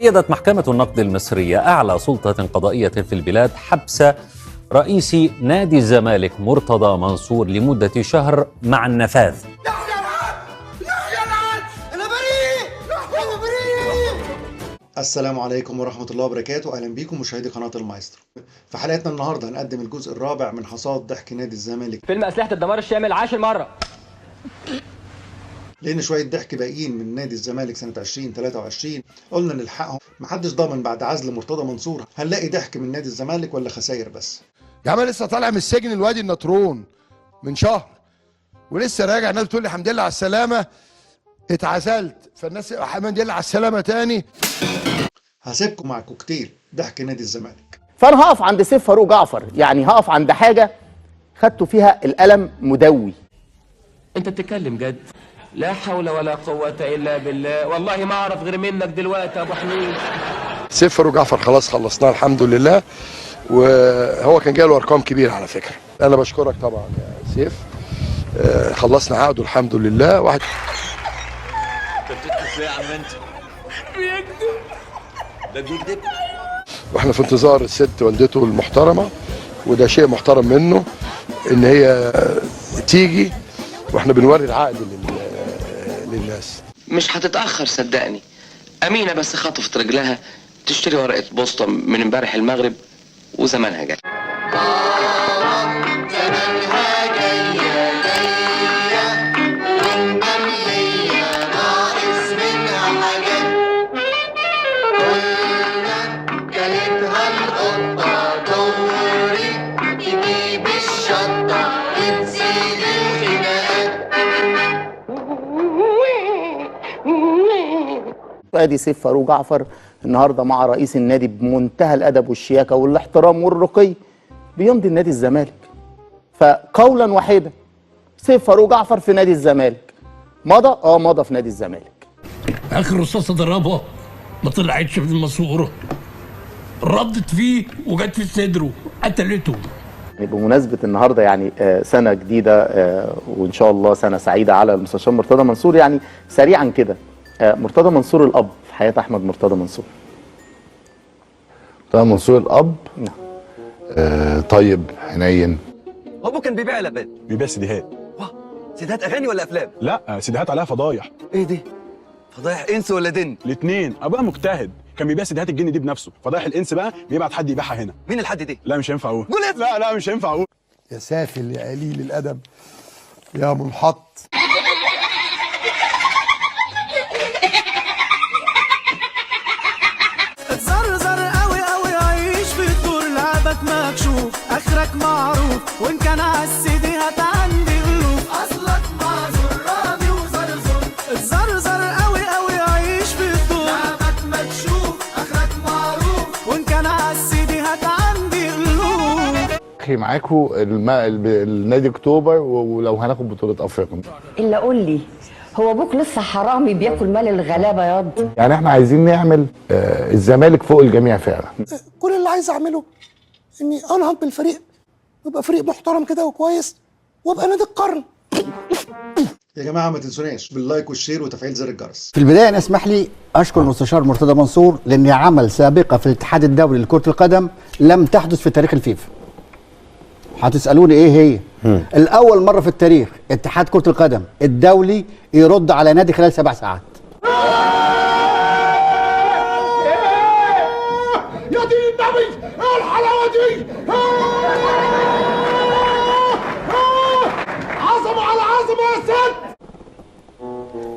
قيدت محكمة النقد المصرية أعلى سلطة قضائية في البلاد حبس رئيس نادي الزمالك مرتضى منصور لمدة شهر مع النفاذ. السلام عليكم ورحمة الله وبركاته. أهلا بكم مشاهدي قناة المايسترو. في حلقتنا النهاردة هنقدم الجزء الرابع من حصاد ضحك نادي الزمالك فيلم أسلحة الدمار الشامل 10 مرة، لأن شوية ضحك باقيين من نادي الزمالك سنة 2023 قلنا نلحقهم. محدش ضامن بعد عزل مرتضى منصور هنلاقي ضحك من نادي الزمالك ولا خساير بس. يا عم لسه طالع من السجن الوادي النطرون من شهر ولسه راجع. الناس بتقول لي الحمد لله على السلامة، اتعزلت، فالناس الحمد لله على السلامة تاني. هسيبكم مع كوكتيل ضحك نادي الزمالك. فانا هقف عند سيف فاروق جعفر، يعني هقف عند حاجه خدتوا فيها القلم مدوي. أنت بتتكلم جد؟ لا حول ولا قوة إلا بالله، والله ما أعرف غير منك دلوقتي يا أبو حميد. سيف فاروق جعفر خلاص خلصناه الحمد لله، وهو كان جاله ارقام كبيره على فكره. انا بشكرك طبعا يا سيف. خلصنا عقده الحمد لله. واحد انت بتضحك ليه يا عم انت؟ بيكذب. ده بيكذب. واحنا في انتظار الست والدته المحترمه، وده شيء محترم منه ان هي تيجي، واحنا بنوري العقد للناس. مش هتتأخر صدقني. أمينة بس خطفت رجلها تشتري ورقة بوسطة من امبارح المغرب وزمانها جاي. ادي سيف فاروق جعفر النهارده مع رئيس النادي بمنتهى الادب والشياكه والاحترام والرقي بيمضي النادي الزمالك. فقولا واحدا سيف فاروق جعفر في نادي الزمالك مضى في نادي الزمالك. اخر رصاصه ضربها ما طلعتش من الماسوره، ردت فيه وجت في صدره قتلته. بمناسبه النهارده يعني سنه جديده وان شاء الله سنه سعيده على المستشار مرتضى منصور. يعني سريعا كده، مرتضى منصور الاب في حياه احمد مرتضى منصور. مرتضى منصور الاب طيب حنين. ابوه كان بيبيع لبان. بيبيع سيديهات. واه، سيديهات اغاني ولا افلام؟ لا، سيديهات عليها فضايح. ايه دي؟ فضايح انس ولا دن؟ الاثنين. ابويا مجتهد، كان بيبيع سيديهات الجن دي بنفسه، فضايح الانس بقى بيبعت حد يبيعها هنا. مين الحد دي؟ لا مش هينفع اقول. قول اسم. لا مش هينفع اقول. يا سافل يا قليل الادب يا منحط. اتزرزر قوي قوي عيش في الدور، لعبك مكشوف اخرك معروف، وان كان عالسيدي هات عندي الوف، اصلك معذور راضي وزرزور. اتزرزر قوي قوي عيش في الدور، لعبك مكشوف اخرك معروف، وان كان عالسيدي هات عندي الوف. اخي معاكم النادي اكتوبر، ولو هناخد بطوله افريقيا. الا قول لي، هو ابوك لسه حرامي بياكل مال الغلابه ياض؟ يعني احنا عايزين نعمل الزمالك فوق الجميع فعلا. كل اللي عايز اعمله اني انهض بالفريق ويبقى فريق محترم كده وكويس وابقى نادي القرن. يا جماعة ما تنسوناش باللايك والشير وتفعيل زر الجرس. في البداية أنا اسمح لي أشكر المستشار مرتضى منصور لأنه عمل سابقة في الاتحاد الدولي لكرة القدم لم تحدث في تاريخ الفيفا. هتسألوني إيه هي؟ الأول مرة في التاريخ اتحاد كرة القدم الدولي يرد على نادي خلال 7 ساعات. يا دين النبي ايه الحلاوه دي؟ عظمه على عظمه يا ست.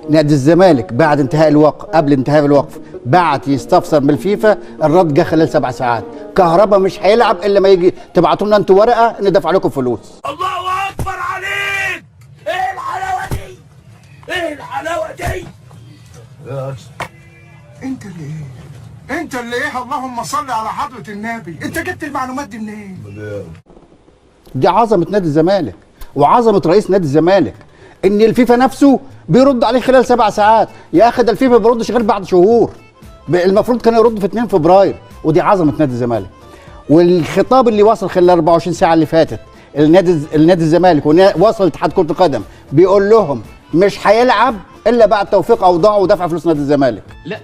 نادي الزمالك بعد انتهاء الوقف، قبل انتهاء الوقف، بعت يستفسر من الفيفا، الرد جه خلال 7 ساعات. كهربا مش هيلعب الا ما يجي تبعتوا لنا انتوا ورقه ندفع لكم فلوس. الله اكبر عليك! ايه الحلاوه دي؟ ايه الحلاوه دي؟ انت اللي ايه؟ اللهم صل على حضرة النبي. انت جبت المعلومات دي منين؟ دي عظمه نادي الزمالك وعظمه رئيس نادي الزمالك، ان الفيفا نفسه بيرد عليه خلال 7 ساعات. يا اخي ده الفيفا ما بيردش غير بعد شهور، المفروض كان يرد في 2 فبراير، ودي عظمه نادي الزمالك. والخطاب اللي وصل خلال 24 ساعه اللي فاتت النادي الزمالك ووصل اتحاد كره القدم بيقول لهم مش هيلعب الا بعد توفيق اوضاعه ودفع فلوس نادي الزمالك. لا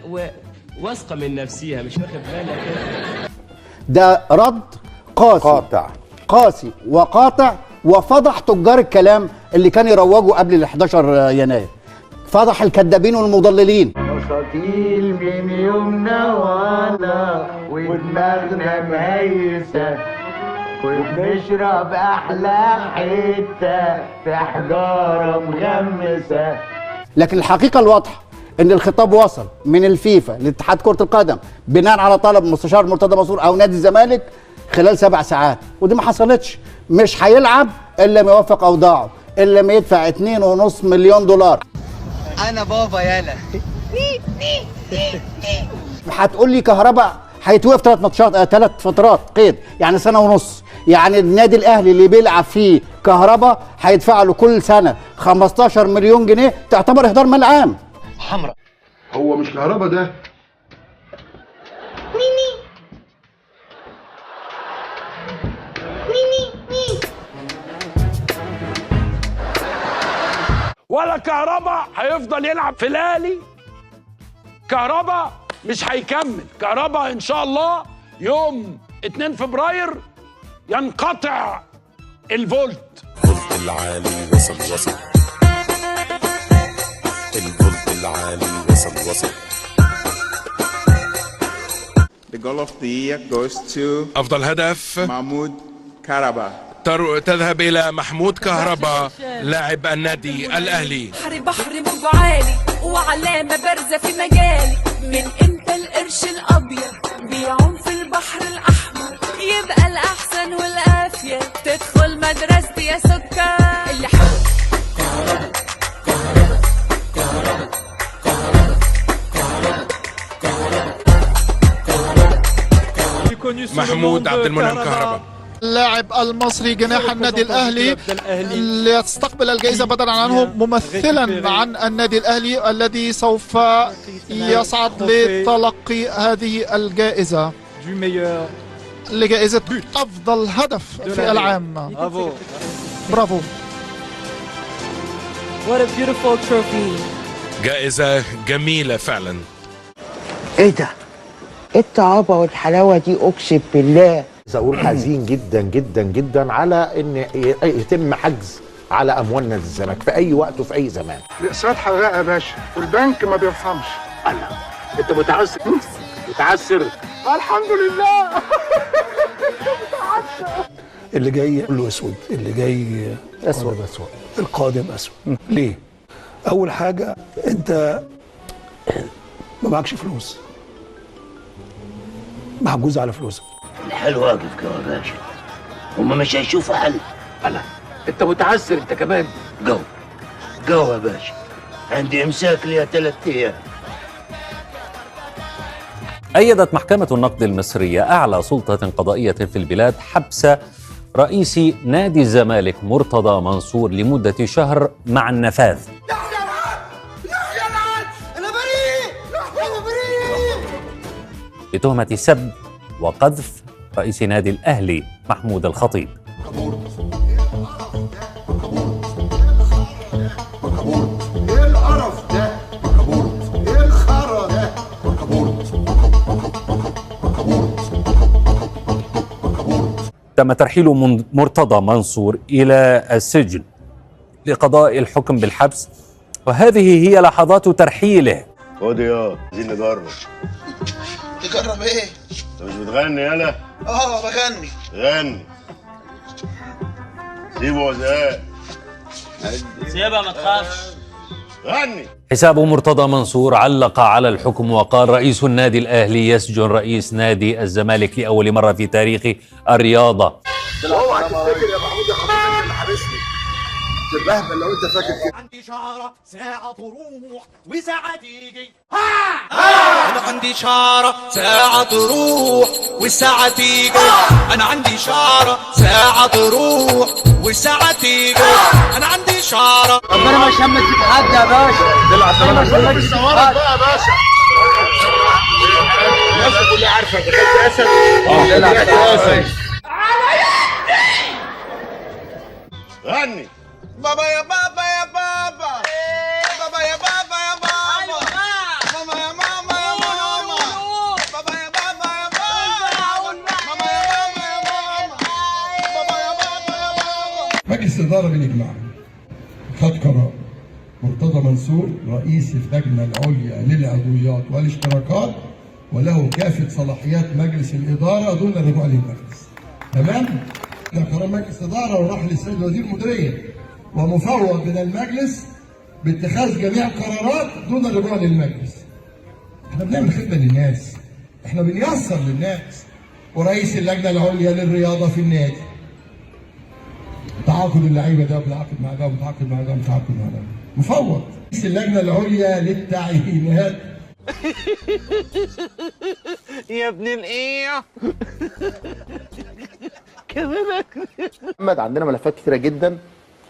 واثقه من نفسيها مش واخد بالك. ده رد قاسي قاسي وقاطع، وفضح تجار الكلام اللي كانوا يروجوا قبل ال 11 يناير. فضح الكذابين والمضللين. مستطيل من يومنا وانا ودماغنا مهيسة وبنشرب احلى حتة في حجارة مغمسة. لكن الحقيقة الواضحة ان الخطاب وصل من الفيفا لاتحاد كرة القدم بناء على طلب مستشار مرتضى منصور او نادي الزمالك خلال 7 ساعات، ودي ما حصلتش. مش هيلعب الا ما يوفق اوضاعه، الا ما يدفع 2.5 مليون دولار. انا بابا يالا. هتقول لي كهرباء هيتوقف 3 فترات قيد، يعني 1.5 سنة. يعني النادي الاهلي اللي بيلعب فيه كهرباء هيدفع له كل سنه 15 مليون جنيه، تعتبر اهدار مال عام. حمراء. هو مش كهرباء ده ولا كهرباء هيفضل يلعب في الاهلي. كهرباء مش هيكمل. كهرباء ان شاء الله يوم 2 فبراير ينقطع الفولت. الفولت العالي وصل الفولت العالي وصل. The goal of the year goes to أفضل هدف محمود كهربا. تذهب إلى محمود كهربا لاعب النادي الأهلي. بحر موج عالي وعلامة بارزة في مجالي. من امتى القرش الأبيض بيعوم في البحر الأحمر؟ يبقى الأحسن والأفيد تدخل مدرستي يا سكر. اللي حب محمود عبد المنعم كهربا، اللاعب المصري جناح النادي الأهلي ليستقبل الجائزة بدلا عنه ممثلا عن النادي الأهلي الذي سوف يصعد لتلقي هذه الجائزة لجائزة أفضل هدف في العام. برافو. What a beautiful trophy. جائزة جميلة فعلا. ايه ده؟ ايه الطعابة والحلاوة دي اقسم بالله. أقول حزين جدا جدا جدا على ان يتم حجز على اموال نادي الزمالك في اي وقت وفي اي زمان. الاقساط حراقه يا باشا والبنك ما بيرحمش. انا انت متعسر متعسر. الحمد لله. اللي جاي كله اسود، اللي جاي اسود، القادم اسود. ليه؟ اول حاجه انت ما معكش فلوس، محجوز على فلوسك. الحل واقف كده يا باشا، هما مش هيشوفوا حل. انا انت متعسر انت كمان. جو يا باشا، عندي امساك ليها 3 ايام. أيدت محكمة النقد المصرية أعلى سلطة قضائية في البلاد حبس رئيس نادي الزمالك مرتضى منصور لمدة شهر مع النفاذ بتهمة سب وقذف رئيس نادي الأهلي محمود الخطيب. ايه القرف ده؟ ايه الخرا ده؟ تم ترحيل مرتضى منصور إلى السجن لقضاء الحكم بالحبس، وهذه هي لحظات ترحيله. خد يا عايزين نجرب. تجرب ايه؟ انت مش بتغني يالا؟ بغني. غني. سيبه وزقاق. سيبها ما تخافش. غني. حساب مرتضى منصور علق على الحكم وقال رئيس النادي الأهلي يسجن رئيس نادي الزمالك لأول مرة في تاريخ الرياضة. اوعى تفتكر يا محمود يا خطيب اللي حابسني تتبهدل لو انت فاكر كده. عندي شعرة ساعة تروح وساعة تيجي. أنا عندي شعرة ساعة تروح والساعة تيجي. أنا عندي شعرة ساعة تروح والساعة تيجي. أنا عندي شعرة. ربنا مش همك فيك حد يا باشا. ربنا مش همك فيك حد بقى يا باشا. الناس كلها عارفة انت كنت أسد. طلعت أسد. غني. بابا يا بابا يا بابا. بابا يا بابا يا بابا. ماما يا ماما يا ماما. الاداره بالاجماع خد قرار مرتضى منصور رئيس اللجنه العليا للعضويات والاشتراكات وله كافه صلاحيات مجلس الاداره دون الرجوع للمجلس. تمام؟ ده قرار مجلس اداره وراح للسيد وزير المديريه ومفوض من المجلس باتخاذ جميع القرارات دون الرجوع للمجلس. احنا بنعمل خدمه للناس، احنا بنيسر للناس. ورئيس اللجنه العليا للرياضه في النادي تعاقد اللعيبه ده بتعاقد مع ده وبتعاقد مع ده وبتعاقد مع ده. مفوض رئيس اللجنه العليا للتعيينات. يا ابن الايه محمد، عندنا ملفات كثيره جدا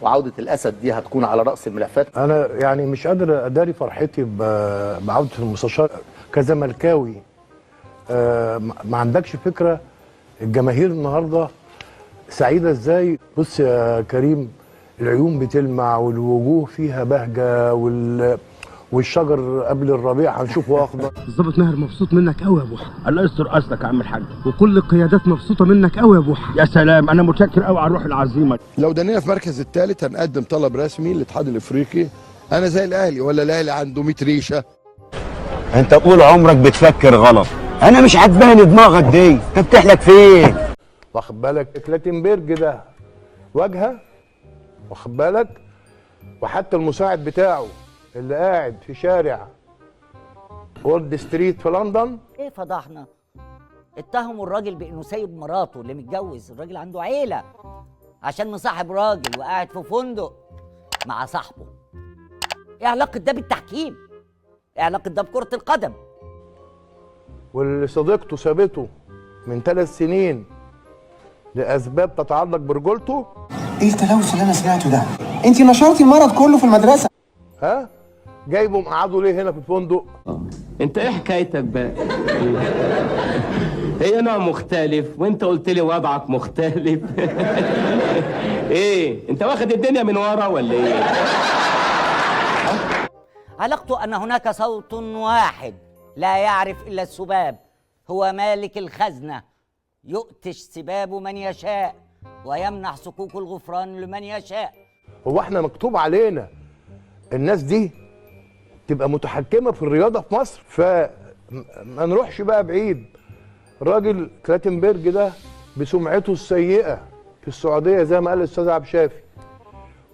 وعوده الاسد دي هتكون على راس الملفات. انا يعني مش قادر اداري فرحتي بعوده المستشار كزملكاوي. ما عندكش فكره الجماهير النهارده سعيده ازاي. بص يا كريم، العيون بتلمع والوجوه فيها بهجه والشجر قبل الربيع هنشوفه اخضر. الظابط ماهر مبسوط منك قوي يا ابو حق. الله يستر قصدك يا عم الحاج. وكل القيادات مبسوطه منك قوي يا ابو حق. يا سلام، انا متشكر قوي على الروح العظيمه. لو دنينا في المركز الثالث هنقدم طلب رسمي للاتحاد الافريقي. انا زي الاهلي ولا الاهلي عنده 100 ريشه؟ انت طول عمرك بتفكر غلط. انا مش عجباني دماغك دي، انت بتحلك فين؟ واخد بالك كلاتنبرج ده واجهه، واخد بالك، وحتى المساعد بتاعه اللي قاعد في شارع وولد ستريت في لندن. ايه فضحنا؟ اتهموا الراجل بانه سايب مراته اللي متجوز، الراجل عنده عيله، عشان مصاحب راجل وقاعد في فندق مع صاحبه. ايه علاقه ده بالتحكيم؟ ايه علاقه ده بكره القدم؟ واللي صديقته سابته من 3 سنين لاسباب تتعلق برجولته. ايه التلوث اللي انا سمعته ده؟ انت نشرتي المرض كله في المدرسه. ها؟ جايبه مقعده ليه هنا في الفندق؟ انت ايه حكايتك بقى؟ هي نوع مختلف وانت قلت لي وضعك مختلف. ايه انت واخد الدنيا من ورا ولا ايه؟ علاقته ان هناك صوت واحد لا يعرف الا السباب، هو مالك الخزنه، يؤتش سباب من يشاء ويمنح صكوك الغفران لمن يشاء. هو احنا مكتوب علينا الناس دي تبقى متحكمه في الرياضه في مصر؟ فما نروحش بقى بعيد. الراجل كلاتنبرج ده بسمعته السيئه في السعوديه زي ما قال الاستاذ عبد الشافي،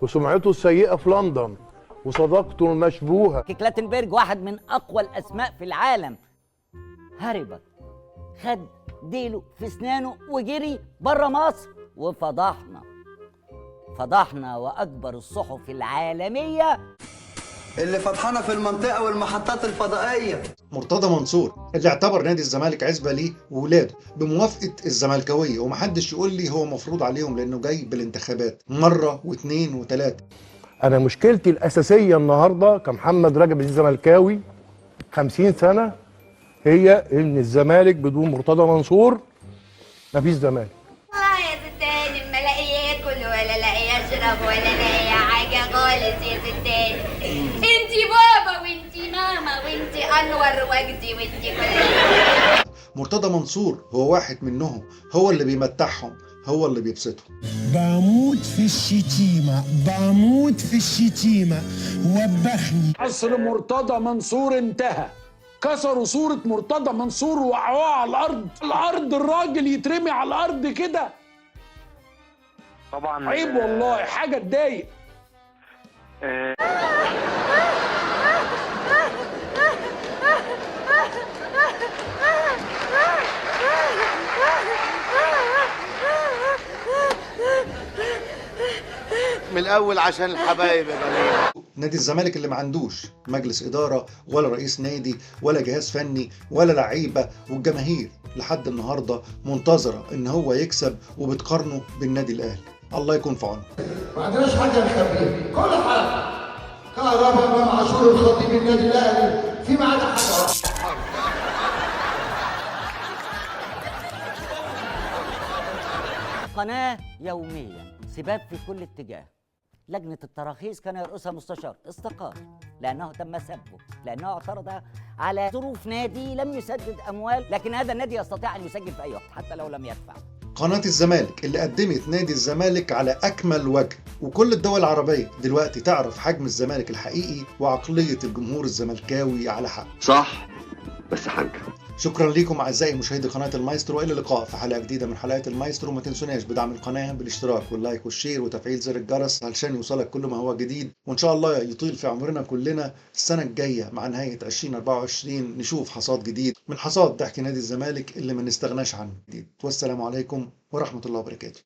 وسمعته السيئه في لندن، وصداقته المشبوهه. كلاتنبرج واحد من اقوى الاسماء في العالم، هربت، خد ديله في اسنانه وجري بره مصر فضحنا واكبر الصحف العالميه اللي فطحانه في المنطقه والمحطات الفضائيه. مرتضى منصور اللي اعتبر نادي الزمالك عزبه ليه وولاده بموافقه الزملكاويه، ومحدش يقول لي هو مفروض عليهم لانه جاي بالانتخابات مره واثنين وثلاثه. انا مشكلتي الاساسيه النهارده كمحمد رجب الزملكاوي 50 سنه هي ان الزمالك بدون مرتضى منصور مفيش زمالك. والله يا ستان اما الاقي ياكل ولا الاقي يشرب ولا الاقي حاجه خالص يا ستان. انتي بابا وانتي ماما وانتي انور وجدي وانتي كل. مرتضى منصور هو واحد منهم، هو اللي بيمتعهم، هو اللي بيبسطهم. بموت في الشتيمة، بموت في الشتيمة، وبخني. عصر مرتضى منصور انتهى. كسروا صورة مرتضى منصور ووقعوها على الأرض، الراجل يترمي على الأرض كده. طبعا عيب والله، حاجة تضايق. من الاول عشان الحبايب يا جميل. نادي الزمالك اللي ما عندوش مجلس اداره ولا رئيس نادي ولا جهاز فني ولا لعيبه، والجماهير لحد النهارده منتظره ان هو يكسب وبتقارنه بالنادي الاهلي. الله يكون في عونه. ما عندناش حاجه نخبيها، كل حاجه كهرباء امام عاشور الخطيب النادي الاهلي فيما عدا حاجه. قناه يوميا، سباب في كل اتجاه. لجنة التراخيص كان يرأسها مستشار استقال لأنه تم سبه، لأنه اعترض على ظروف نادي لم يسدد أموال، لكن هذا النادي يستطيع أن يسجل في أي وقت حتى لو لم يدفع. قناة الزمالك اللي قدمت نادي الزمالك على أكمل وجه، وكل الدول العربية دلوقتي تعرف حجم الزمالك الحقيقي وعقلية الجمهور الزملكاوي على حق. صح بس حاجة. شكرا لكم أعزائي مشاهدي قناة المايسترو، وإلى اللقاء في حلقة جديدة من حلقات المايسترو. ما تنسوناش بدعم القناة بالاشتراك واللايك والشير وتفعيل زر الجرس علشان يوصلك كل ما هو جديد، وإن شاء الله يطيل في عمرنا كلنا السنة الجاية مع نهاية 2024 نشوف حصاد جديد من حصاد ضحك نادي الزمالك اللي ما نستغناش عنه جديد. والسلام عليكم ورحمة الله وبركاته.